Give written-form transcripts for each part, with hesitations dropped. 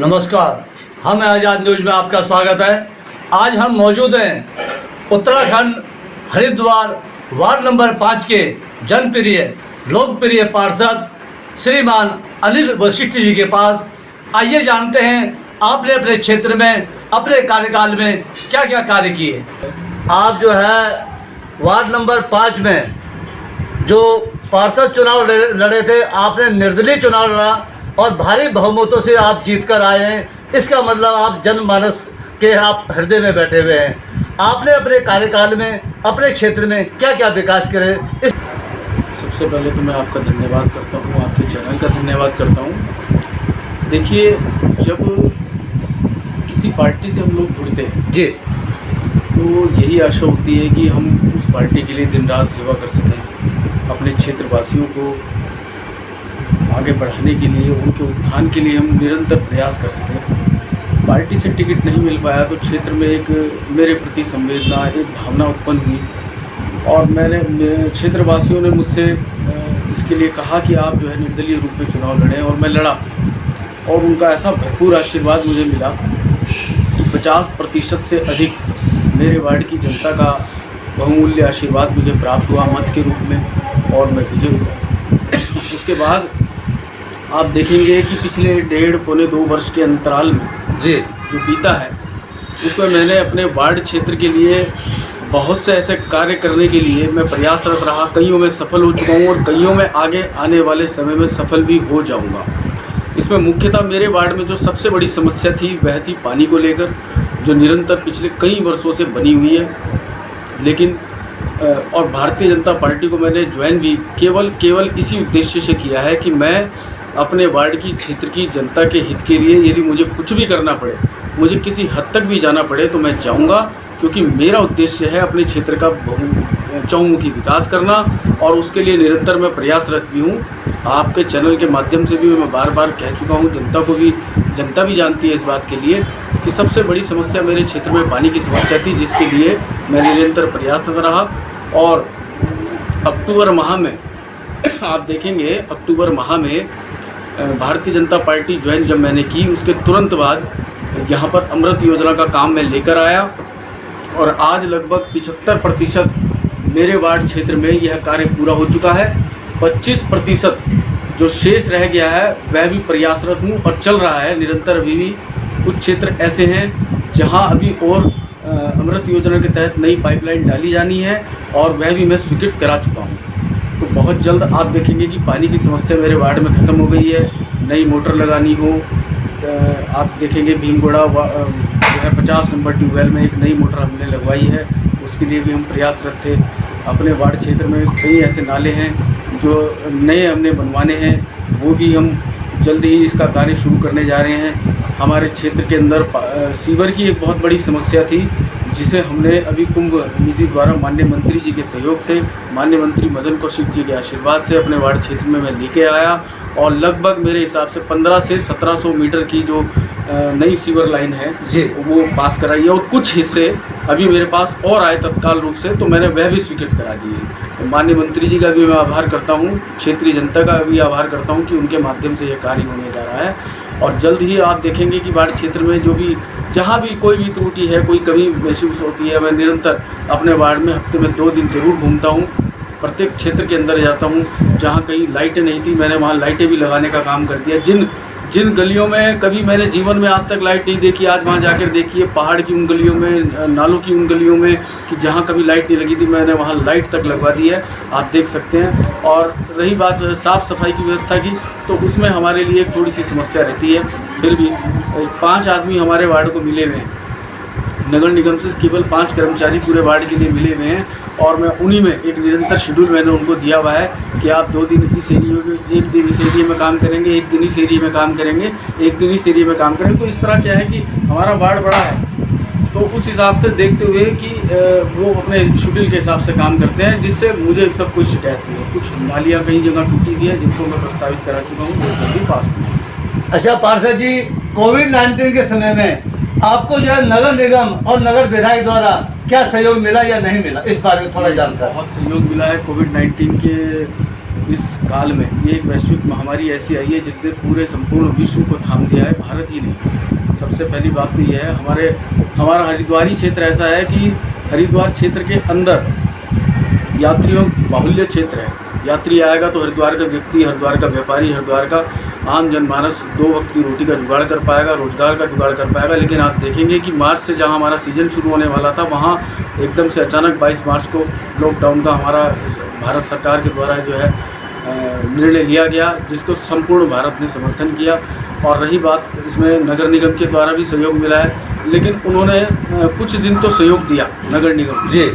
नमस्कार, हम आज़ाद न्यूज़ में आपका स्वागत है। आज हम मौजूद हैं उत्तराखंड हरिद्वार वार्ड नंबर 5 के जनप्रिय लोकप्रिय पार्षद श्रीमान अनिल वशिष्ठ जी के पास। आइए जानते हैं आपने अपने क्षेत्र में अपने कार्यकाल में क्या क्या कार्य किए। आप जो है वार्ड नंबर 5 में जो पार्षद चुनाव लड़े थे, आपने निर्दलीय चुनाव लड़ा और भारी बहुमतों से आप जीत कर आए हैं। इसका मतलब आप जनमानस के आप हृदय में बैठे हुए हैं। आपने अपने कार्यकाल में अपने क्षेत्र में क्या क्या विकास करे। सबसे पहले तो मैं आपका धन्यवाद करता हूँ, आपके चैनल का धन्यवाद करता हूँ। देखिए, जब किसी पार्टी से हम लोग जुड़ते हैं जी, तो यही आशा होती है कि हम उस पार्टी के लिए दिन रात सेवा कर सकें, अपने क्षेत्रवासियों को आगे बढ़ाने के लिए, उनके उत्थान के लिए हम निरंतर प्रयास कर सकें। पार्टी से टिकट नहीं मिल पाया तो क्षेत्र में एक मेरे प्रति संवेदना, एक भावना उत्पन्न हुई और मैंने क्षेत्रवासियों ने मुझसे इसके लिए कहा कि आप जो है निर्दलीय रूप में चुनाव लड़ें, और मैं लड़ा और उनका ऐसा भरपूर आशीर्वाद मुझे मिला कि 50% से अधिक मेरे वार्ड की जनता का बहुमूल्य आशीर्वाद मुझे प्राप्त हुआ मत के रूप में, और मैं विजय हुआ। उसके बाद आप देखेंगे कि पिछले 1.5-2 वर्ष के अंतराल में जी, जो बीता है उसमें मैंने अपने वार्ड क्षेत्र के लिए बहुत से ऐसे कार्य करने के लिए मैं प्रयासरत रहा। कईयों में सफल हो चुका हूँ और कईयों में आगे आने वाले समय में सफल भी हो जाऊँगा। इसमें मुख्यतः मेरे वार्ड में जो सबसे बड़ी समस्या थी वह थी पानी को लेकर, जो निरंतर पिछले कई वर्षों से बनी हुई है। लेकिन और भारतीय जनता पार्टी को मैंने ज्वाइन भी केवल इसी उद्देश्य से किया है कि मैं अपने वार्ड की क्षेत्र की जनता के हित के लिए यदि मुझे कुछ भी करना पड़े, मुझे किसी हद तक भी जाना पड़े तो मैं जाऊंगा, क्योंकि मेरा उद्देश्य है अपने क्षेत्र का चहुमुखी विकास करना और उसके लिए निरंतर मैं प्रयासरत भी हूँ। आपके चैनल के माध्यम से भी मैं बार बार कह चुका हूँ, जनता भी जानती है इस बात के लिए कि सबसे बड़ी समस्या मेरे क्षेत्र में पानी की समस्या थी, जिसके लिए मैं निरंतर प्रयासरत रहा। और अक्टूबर माह में आप देखेंगे, अक्टूबर माह में भारतीय जनता पार्टी ज्वाइन जब मैंने की, उसके तुरंत बाद यहाँ पर अमृत योजना का काम मैं लेकर आया और आज लगभग 75% मेरे वार्ड क्षेत्र में यह कार्य पूरा हो चुका है। 25% जो शेष रह गया है वह भी प्रयासरत हूँ और चल रहा है निरंतर। अभी भी कुछ क्षेत्र ऐसे हैं जहाँ अभी और अमृत योजना के तहत नई पाइपलाइन डाली जानी है और वह भी मैं स्वीकृत करा चुका हूँ। तो बहुत जल्द आप देखेंगे कि पानी की समस्या मेरे वार्ड में ख़त्म हो गई है। नई मोटर लगानी हो, आप देखेंगे भीमगोड़ा जो है 50 नंबर ट्यूबवेल में एक नई मोटर हमने लगवाई है, उसके लिए भी हम प्रयासरत थे। अपने वार्ड क्षेत्र में कई ऐसे नाले हैं जो नए हमने बनवाने हैं, वो भी हम जल्द ही इसका कार्य शुरू करने जा रहे हैं। हमारे क्षेत्र के अंदर सीवर की एक बहुत बड़ी समस्या थी, जिसे हमने अभी कुंभ निधि द्वारा माननीय मंत्री जी के सहयोग से, माननीय मंत्री मदन कौशिक जी के आशीर्वाद से अपने वार्ड क्षेत्र में मैं लेके आया और लगभग मेरे हिसाब से 1500 से 1700 मीटर की जो नई सीवर लाइन है जी, वो पास कराई है और कुछ हिस्से अभी मेरे पास और आए तत्काल रूप से, तो मैंने वह भी स्वीकृत करा दिए। तो माननीय मंत्री जी का भी मैं आभार करता हूँ, क्षेत्रीय जनता का भी आभार करता हूँ कि उनके माध्यम से यह कार्य होने जा रहा है। और जल्द ही आप देखेंगे कि वार्ड क्षेत्र में जो भी जहाँ भी कोई भी त्रुटि है, कोई कमी महसूस होती है, मैं निरंतर अपने वार्ड में हफ्ते में 2 दिन जरूर घूमता हूँ। प्रत्येक क्षेत्र के अंदर जाता हूँ, जहाँ कहीं लाइटें नहीं थी मैंने वहाँ लाइटें भी लगाने का काम कर दिया। जिन गलियों में कभी मैंने जीवन में आज तक लाइट नहीं देखी, आज वहाँ जाकर देखिए पहाड़ की उन गलियों में, नालों की उन गलियों में कि जहाँ कभी लाइट नहीं लगी थी, मैंने वहाँ लाइट तक लगवा दी है, आप देख सकते हैं। और रही बात साफ़ सफाई की व्यवस्था की, तो उसमें हमारे लिए थोड़ी सी समस्या रहती है। फिर भी 5 आदमी हमारे वार्ड को मिले हुए हैं, नगर निगम से केवल 5 कर्मचारी पूरे वार्ड के लिए मिले हुए हैं और मैं उन्हीं में एक निरंतर शेड्यूल मैंने उनको दिया हुआ है कि आप 2 दिन इस एरिया में, 1 दिन इस एरिया में काम करेंगे, 1 दिन इस एरिया में काम करेंगे, 1 दिन इस एरिया में काम करेंगे। तो इस तरह क्या है कि हमारा वार्ड बड़ा है, तो उस हिसाब से देखते हुए कि वो अपने शेड्यूल के हिसाब से काम करते हैं, जिससे मुझे अब तक कोई शिकायत नहीं है। कुछ नालियाँ कहीं जगह टूटी हुई है जिनको मैं प्रस्तावित करा चुका हूँ, वो जल्दी पास हुई। अच्छा पार्षद जी, कोविड-19 के समय में आपको जो है नगर निगम और नगर विधायक द्वारा क्या सहयोग मिला या नहीं मिला, इस बारे में थोड़ा जानकारी। बहुत सहयोग मिला है। कोविड-19 के इस काल में ये एक वैश्विक महामारी ऐसी आई है जिसने पूरे संपूर्ण विश्व को थाम दिया है, भारत ही नहीं। सबसे पहली बात तो ये है, हमारा हरिद्वारी क्षेत्र ऐसा है कि हरिद्वार क्षेत्र के अंदर यात्रियों बाहुल्य क्षेत्र है। यात्री आएगा तो हरिद्वार का व्यक्ति, हरिद्वार का व्यापारी, हरिद्वार का आम जनमानस 2 वक्त की रोटी का जुगाड़ कर पाएगा, रोजगार का जुगाड़ कर पाएगा। लेकिन आप देखेंगे कि मार्च से जहां हमारा सीजन शुरू होने वाला था, वहां एकदम से अचानक 22 मार्च को लॉकडाउन का हमारा भारत सरकार के द्वारा जो है निर्णय लिया गया, जिसको संपूर्ण भारत ने समर्थन किया। और रही बात, इसमें नगर निगम के द्वारा भी सहयोग मिला है, लेकिन उन्होंने कुछ दिन तो सहयोग दिया नगर निगम जी।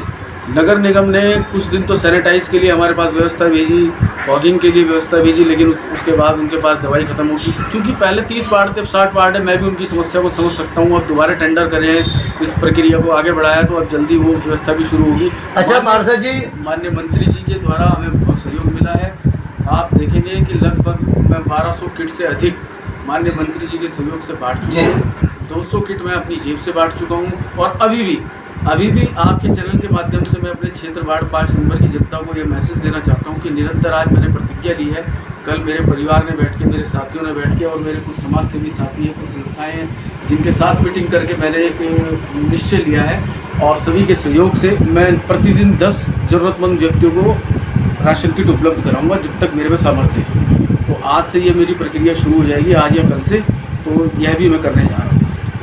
नगर निगम ने कुछ दिन तो सैनिटाइज के लिए हमारे पास व्यवस्था भेजी, फॉगिंग के लिए व्यवस्था भेजी, लेकिन उसके बाद उनके पास दवाई खत्म होगी। क्योंकि पहले 30 वार्ड थे, 60 वार्ड है, मैं भी उनकी समस्या को समझ सकता हूँ। अब दोबारा टेंडर करे हैं, इस प्रक्रिया को आगे बढ़ाया, तो अब जल्दी वो व्यवस्था भी शुरू होगी। अच्छा पार्षद जी, माननीय मंत्री जी के द्वारा हमें बहुत सहयोग मिला है। आप देखेंगे कि लगभग मैं 1200 किट से अधिक माननीय मंत्री जी के सहयोग से बांट चुका हूँ। 200 किट मैं अपनी जेब से बांट चुका हूँ। और अभी भी आपके चैनल के माध्यम से मैं अपने क्षेत्र वार्ड 5 नंबर की जनता को ये मैसेज देना चाहता हूँ कि निरंतर आज मैंने प्रतिज्ञा ली है। कल मेरे परिवार ने बैठ के, मेरे साथियों ने बैठ के, और मेरे कुछ समाज सेवी साथी हैं, कुछ संस्थाएं हैं, जिनके साथ मीटिंग करके मैंने एक निश्चय लिया है। और सभी के सहयोग से मैं प्रतिदिन 10 ज़रूरतमंद व्यक्तियों को राशन किट उपलब्ध कराऊंगा, जब तक मेरे में सामर्थ्य है। तो आज से ये मेरी प्रक्रिया शुरू हो जाएगी, आज या कल से, तो यह भी मैं करने जा रहा हूँ।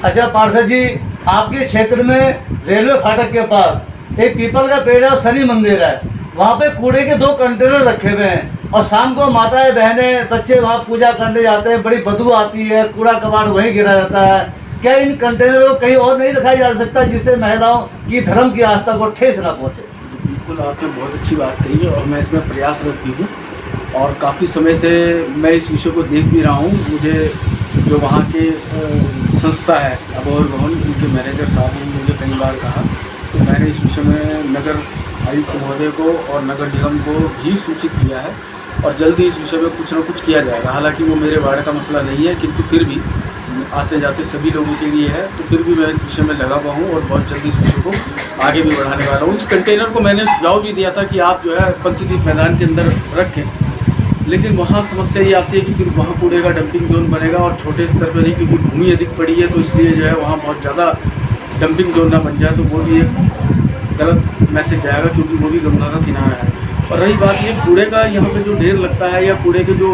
अच्छा पार्षद जी, आपके क्षेत्र में रेलवे फाटक के पास एक पीपल का पेड़ है और शनि मंदिर है, वहाँ पे कूड़े के 2 कंटेनर रखे हुए हैं, और शाम को माताएं बहनें बच्चे वहाँ पूजा करने जाते हैं, बड़ी बदबू आती है, कूड़ा कबाड़ वहीं गिरा जाता है। क्या इन कंटेनरों को कहीं और नहीं रखा जा सकता, जिससे महिलाओं की धर्म की आस्था को ठेस न पहुँचे? बिल्कुल, आपने बहुत अच्छी बात कही है और मैं इसमें प्रयासरत भी हूँ, और काफ़ी समय से मैं इस विषय को देख भी रहा हूँ। मुझे जो वहाँ के संस्था है अबोहर भवन, उनके मैनेजर साहब ने मुझे कई बार कहा, तो मैंने इस विषय में नगर आयुक्त महोदय को और नगर निगम को भी सूचित किया है, और जल्दी इस विषय में कुछ न कुछ किया जाएगा। हालांकि वो मेरे वार्ड का मसला नहीं है, किंतु फिर भी आते जाते सभी लोगों के लिए है, तो फिर भी मैं इस विषय में लगा हुआ हूँ और बहुत जल्दी इस विषय को आगे भी बढ़ाने वाला हूँ। इस कंटेनर को मैंने सुझाव भी दिया था कि आप जो है पंचदीप मैदान के अंदर रखें, लेकिन वहाँ समस्या ये आती है कि फिर वहाँ कूड़े का डंपिंग जोन बनेगा, और छोटे स्तर पर नहीं, क्योंकि भूमि अधिक पड़ी है, तो इसलिए जो है वहाँ बहुत ज़्यादा डंपिंग जोन ना बन जाए, तो वो भी एक गलत मैसेज जाएगा, क्योंकि वो भी गंगा का किनारा है। और रही बात ये कूड़े का, यहाँ पे जो ढेर लगता है या कूड़े के जो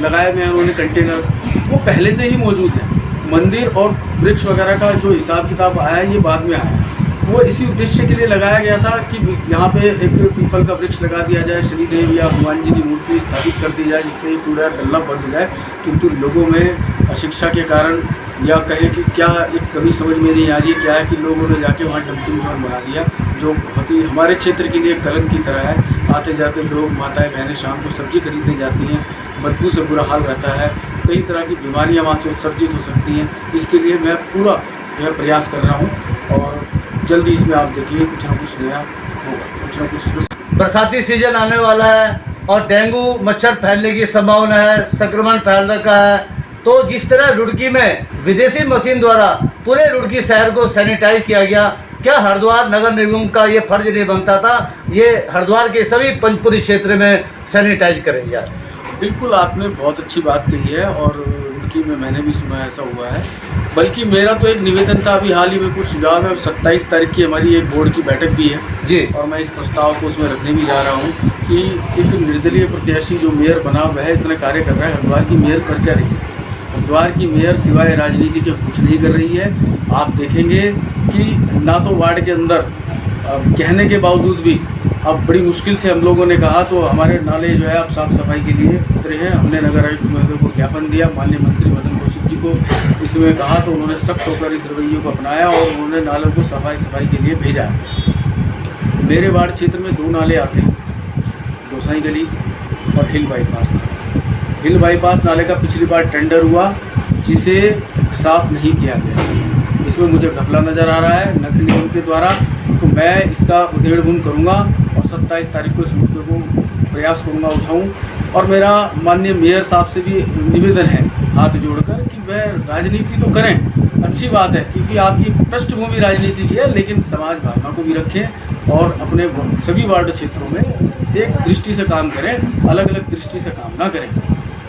लगाए हुए हैं उन्होंने कंटेनर, वो पहले से ही मौजूद है। मंदिर और वृक्ष वगैरह का जो हिसाब किताब आया है, ये बाद में आया है। वो इसी उद्देश्य के लिए लगाया गया था कि यहाँ पे एक पीपल का वृक्ष लगा दिया जाए, शनिदेव या हनुमान जी की मूर्ति स्थापित कर दी जाए, जिससे कूड़ा डलना बंद जाए। किंतु लोगों में अशिक्षा के कारण, या कहें कि क्या एक कमी समझ में नहीं आ रही है, क्या है कि लोगों ने जाके वहाँ डंपिंग जोन बना दिया, जो बहुत ही हमारे क्षेत्र के लिए कलंक की तरह है। आते जाते लोग, माताएं बहनें शाम को सब्जी खरीदने जाती हैं, बदबू से बुरा हाल रहता है, कई तरह की बीमारियाँ वहाँ से उत्सर्जित हो सकती हैं। इसके लिए मैं पूरा जो है प्रयास कर रहा हूँ, और जल्दी इसमें आप देखिए कुछ ना कुछ नया होगा, कुछ ना कुछ। बरसाती सीजन आने वाला है और डेंगू मच्छर फैलने की संभावना है, संक्रमण फैल रखा है। तो जिस तरह रुड़की में विदेशी मशीन द्वारा पूरे रुड़की शहर को सैनिटाइज किया गया, क्या हरिद्वार नगर निगम का ये फर्ज नहीं बनता था, ये हरिद्वार के सभी पंचपुरी क्षेत्र में सैनिटाइज करें जाए? बिल्कुल, आपने बहुत अच्छी बात कही है, और रुड़की में मैंने भी सुना ऐसा हुआ है। बल्कि मेरा तो एक निवेदन था, अभी हाल ही में कुछ सुझाव है। 27 तारीख की हमारी एक बोर्ड की बैठक भी है जी, और मैं इस प्रस्ताव को उसमें रखने भी जा रहा हूँ कि एक निर्दलीय प्रत्याशी जो मेयर बना वह इतना कार्य कर रहा है, हरिद्वार की मेयर कर क्या रही है? हरिद्वार की मेयर सिवाय राजनीति के कुछ नहीं कर रही है। आप देखेंगे कि ना तो वार्ड के अंदर कहने के बावजूद भी अब बड़ी मुश्किल से हम लोगों ने कहा, तो हमारे नाले जो है अब साफ़ सफाई के लिए उतरे हैं। हमने नगर आयुक्त महोदय को ज्ञापन दिया, माननीय मंत्री मदन कौशिक जी को इसमें कहा, तो उन्होंने सख्त होकर इस रवैये को अपनाया और उन्होंने नालों को सफाई के लिए भेजा। मेरे वार्ड क्षेत्र में 2 नाले आते हैं, गोसाई गली और हिल बाईपास नाला। हिल बाईपास नाले का पिछली बार टेंडर हुआ, जिसे साफ़ नहीं किया गया। इसमें मुझे घपला नज़र आ रहा है नगर निगम के द्वारा, तो मैं इसका उधेड़बुन करूँगा और 27 तारीख को इस मुद्दे को प्रयास करूँगा उठाऊँ। और मेरा माननीय मेयर साहब से भी निवेदन है हाथ जोड़कर कि वह राजनीति तो करें, अच्छी बात है, क्योंकि आपकी पृष्ठभूमि राजनीति की है, लेकिन समाज भावना को भी रखें और अपने सभी वार्ड क्षेत्रों में एक दृष्टि से काम करें, अलग अलग दृष्टि से काम ना करें।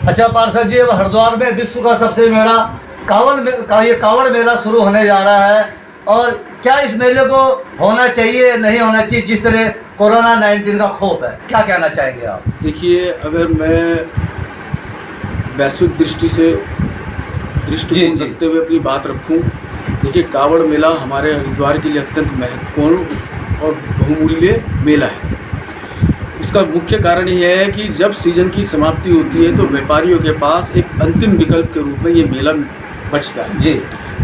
अच्छा पार्षद जी, अब हरिद्वार में विश्व का सबसे बड़ा कावड़ मेला शुरू होने जा रहा है, और क्या इस मेले को होना चाहिए नहीं होना चाहिए, जिस तरह कोरोना 19 का खौफ है, क्या कहना चाहेंगे आप? देखिए, अगर मैं वैश्विक दृष्टि से दृष्टिकोण रखते हुए अपनी बात रखूं, देखिए कावड़ मेला हमारे हरिद्वार के लिए अत्यंत महत्वपूर्ण और बहुमूल्य मेला है। उसका मुख्य कारण यह है कि जब सीजन की समाप्ति होती है तो व्यापारियों के पास एक अंतिम विकल्प के रूप में ये मेला बचता है जी,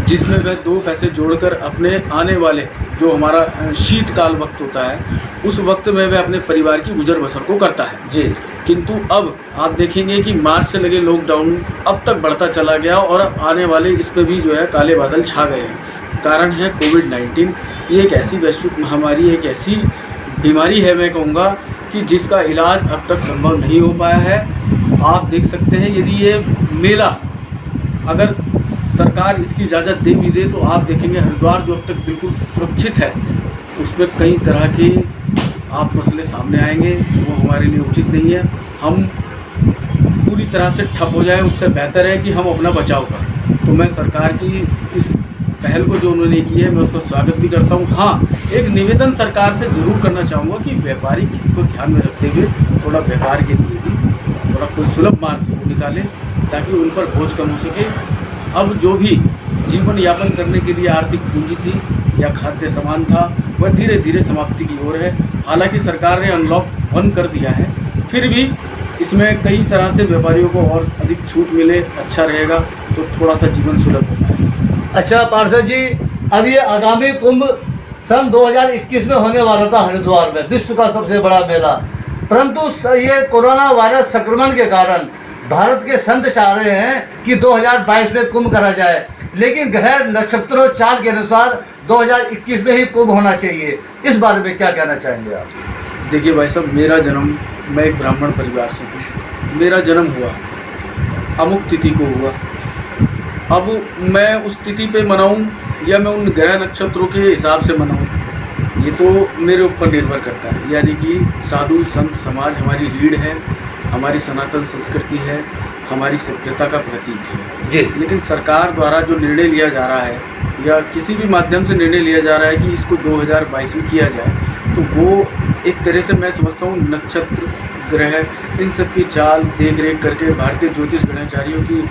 जिसमें वह 2 पैसे जोड़कर अपने आने वाले जो हमारा शीतकाल वक्त होता है उस वक्त में वह अपने परिवार की गुजर बसर को करता है जी। किंतु अब आप देखेंगे कि मार्च से लगे लॉकडाउन अब तक बढ़ता चला गया और अब आने वाले इस पर भी जो है काले बादल छा गए हैं। कारण है कोविड-19। ये एक ऐसी वैश्विक महामारी, एक ऐसी बीमारी है, मैं कहूँगा कि जिसका इलाज अब तक संभव नहीं हो पाया है। आप देख सकते हैं, यदि ये मेला अगर सरकार इसकी इजाज़त दे भी दे तो आप देखेंगे हरिद्वार जो अब तक बिल्कुल सुरक्षित है उसमें कई तरह के आप मसले सामने आएंगे, वो हमारे लिए उचित नहीं है। हम पूरी तरह से ठप हो जाए, उससे बेहतर है कि हम अपना बचाव करें। तो मैं सरकार की इस पहल को जो उन्होंने की है मैं उसका स्वागत भी करता हूँ। हाँ, एक निवेदन सरकार से जरूर करना चाहूँगा कि व्यापारी को ध्यान में रखते हुए थोड़ा व्यापार के लिए भी थोड़ा कोई सुलभ मार्ग निकालें ताकि उन पर बोझ कम हो सके। अब जो भी जीवन यापन करने के लिए आर्थिक पूंजी थी या खाद्य सामान था वह धीरे धीरे समाप्ति की ओर है। हालांकि सरकार ने अनलॉक 1 कर दिया है, फिर भी इसमें कई तरह से व्यापारियों को और अधिक छूट मिले, अच्छा रहेगा, तो थोड़ा सा जीवन सुलभ होता है। अच्छा पार्षद जी, अब ये आगामी कुंभ सन 2021 में होने वाला था हरिद्वार में, विश्व का सबसे बड़ा मेला, परंतु ये कोरोना वायरस संक्रमण के कारण भारत के संत चाह रहे हैं कि 2022 में कुंभ करा जाए, लेकिन ग्रह नक्षत्रों चाल के अनुसार 2021 में ही कुंभ होना चाहिए। इस बारे में क्या कहना चाहेंगे आप? देखिए भाई साहब, मेरा जन्म, मैं एक ब्राह्मण परिवार से हूँ, मेरा जन्म हुआ अमुक तिथि को हुआ। अब मैं उस तिथि पे मनाऊं या मैं उन ग्रह नक्षत्रों के हिसाब से मनाऊं, ये तो मेरे ऊपर निर्भर करता है। यानी कि साधु संत समाज हमारी रीढ़ है, हमारी सनातन संस्कृति है, हमारी सभ्यता का प्रतीक है जी। लेकिन सरकार द्वारा जो निर्णय लिया जा रहा है या किसी भी माध्यम से निर्णय लिया जा रहा है कि इसको 2022 में किया जाए, तो वो एक तरह से मैं समझता हूँ नक्षत्र, ग्रह, इन सब की चाल देख रेख करके भारतीय ज्योतिष गणाचार्यों की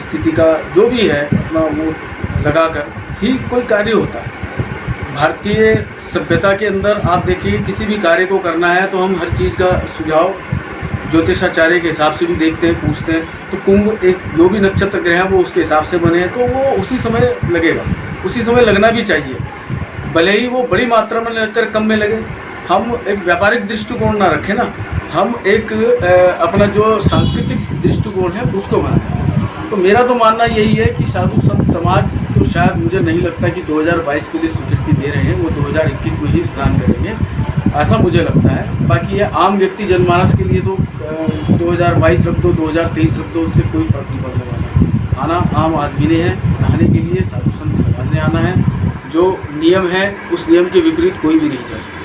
स्थिति का जो भी है अपना वो लगाकर ही कोई कार्य होता है। भारतीय सभ्यता के अंदर आप देखिए, किसी भी कार्य को करना है तो हम हर चीज़ का सुझाव ज्योतिषाचार्य के हिसाब से भी देखते हैं, पूछते हैं। तो कुंभ एक जो भी नक्षत्र ग्रह है वो उसके हिसाब से बने हैं, तो वो उसी समय लगेगा, उसी समय लगना भी चाहिए, भले ही वो बड़ी मात्रा में लगकर कम में लगे। हम एक व्यापारिक दृष्टिकोण ना रखें ना, हम एक अपना जो सांस्कृतिक दृष्टिकोण है उसको बनाएं। तो मेरा तो मानना यही है कि साधु संत समाज तो शायद मुझे नहीं लगता कि 2022 के लिए स्वीकृति दे रहे हैं, वो 2021 में ही स्नान करेंगे, ऐसा मुझे लगता है। बाकी ये आम व्यक्ति जनमानस के लिए तो 2022 रख दो, 2023 रख दो, उससे कोई फर्क नहीं पड़ने वाला। आना आम आदमी ने है, नहाने के लिए साधु संत समाज ने आना है। जो नियम है उस नियम के विपरीत कोई भी नहीं जा सकता।